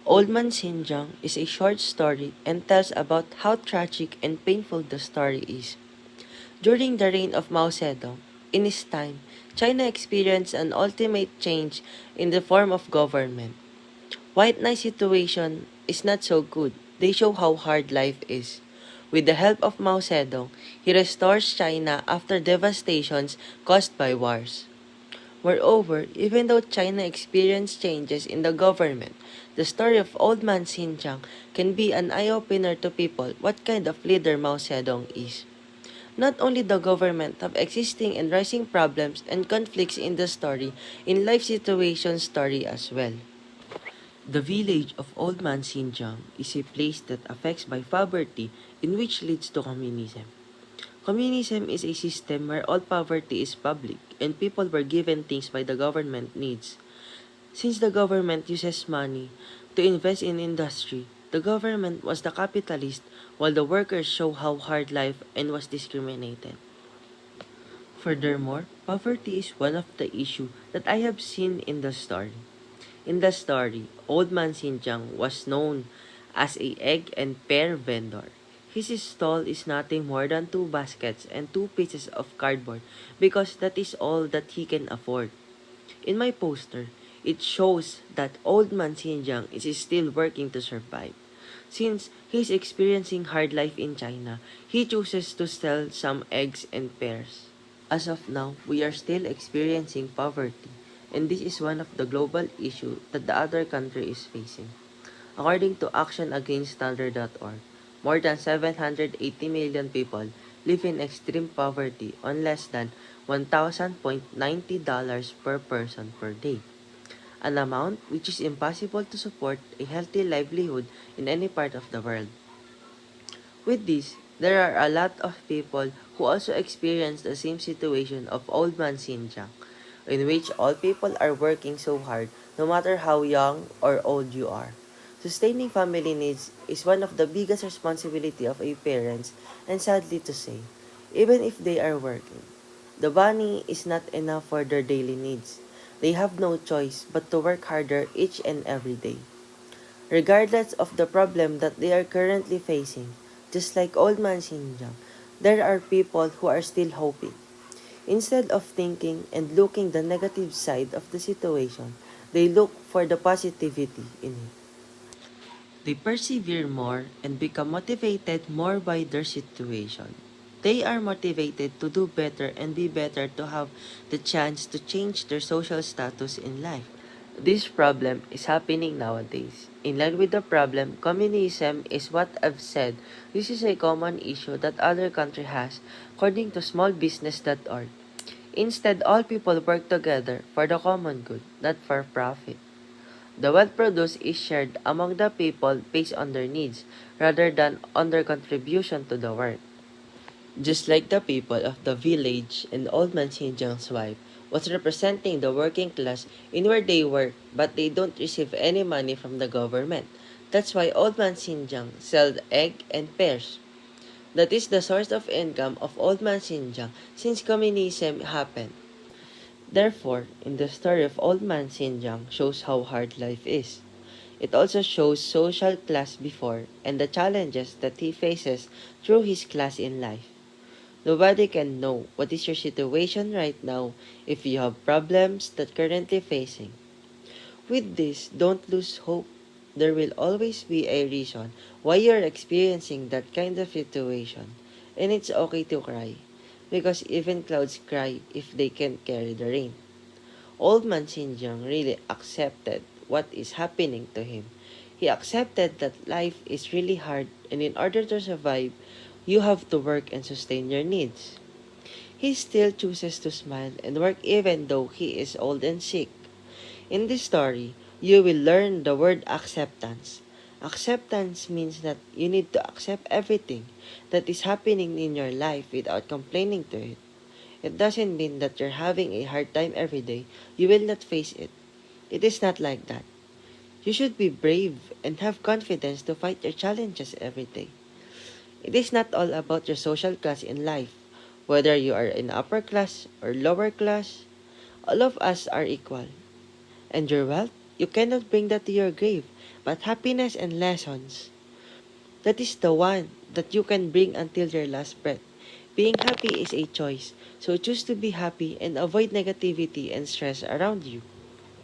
Old Man Xinjiang is a short story and tells about how tragic and painful the story is. During the reign of Mao Zedong, in his time, China experienced an ultimate change in the form of government. White Knight's situation is not so good. They show how hard life is. With the help of Mao Zedong, he restores China after devastations caused by wars. Moreover, even though China experienced changes in the government, the story of Old Man Xinjiang can be an eye-opener to people what kind of leader Mao Zedong is. Not only the government have existing and rising problems and conflicts in the story, in life situation story as well. The village of Old Man Xinjiang is a place that affects by poverty in which leads to communism. Communism is a system where all poverty is public and people were given things by the government needs. Since the government uses money to invest in industry, the government was the capitalist while the workers show how hard life and was discriminated. Furthermore, poverty is one of the issue that I have seen in the story. In the story, Old Man Xinjiang was known as a egg and pear vendor. His stall is nothing more than two baskets and two pieces of cardboard because that is all that he can afford. In my poster, it shows that Old Man Xinjiang is still working to survive. Since he's experiencing hard life in China, he chooses to sell some eggs and pears. As of now, we are still experiencing poverty, and this is one of the global issues that the other country is facing. According to actionagainststandard.org, more than 780 million people live in extreme poverty on less than $1,090 per person per day, an amount which is impossible to support a healthy livelihood in any part of the world. With this, there are a lot of people who also experience the same situation of Old Man Xinjiang, in which all people are working so hard no matter how young or old you are. Sustaining family needs is one of the biggest responsibility of a parents, and sadly to say, even if they are working, the money is not enough for their daily needs. They have no choice but to work harder each and every day. Regardless of the problem that they are currently facing, just like Old Man Xinjiang, there are people who are still hoping. Instead of thinking and looking the negative side of the situation, they look for the positivity in it. They persevere more and become motivated more by their situation. They are motivated to do better and be better to have the chance to change their social status in life. This problem is happening nowadays. In line with the problem, communism is what I've said. This is a common issue that other country has, according to smallbusiness.org. Instead, all people work together for the common good, not for profit. The wealth produced is shared among the people based on their needs, rather than on their contribution to the work. Just like the people of the village and Old Man Xinjiang's wife was representing the working class in where they work, but they don't receive any money from the government. That's why Old Man Xinjiang sold egg and pears. That is the source of income of Old Man Xinjiang since communism happened. Therefore, in the story of Old Man Xinjiang shows how hard life is. It also shows social class before and the challenges that he faces through his class in life. Nobody can know what is your situation right now if you have problems that currently facing. With this, don't lose hope. There will always be a reason why you're experiencing that kind of situation. And it's okay to cry. Because even clouds cry if they can't carry the rain. Old Man Xinjiang really accepted what is happening to him. He accepted that life is really hard and in order to survive, you have to work and sustain your needs. He still chooses to smile and work even though he is old and sick. In this story, you will learn the word acceptance. Acceptance means that you need to accept everything that is happening in your life without complaining to it. It doesn't mean that you're having a hard time every day, you will not face it. It is not like that. You should be brave and have confidence to fight your challenges every day. It is not all about your social class in life. Whether you are in upper class or lower class, all of us are equal. And your wealth? You cannot bring that to your grave. But happiness and lessons, that is the one that you can bring until your last breath. Being happy is a choice. So choose to be happy and avoid negativity and stress around you.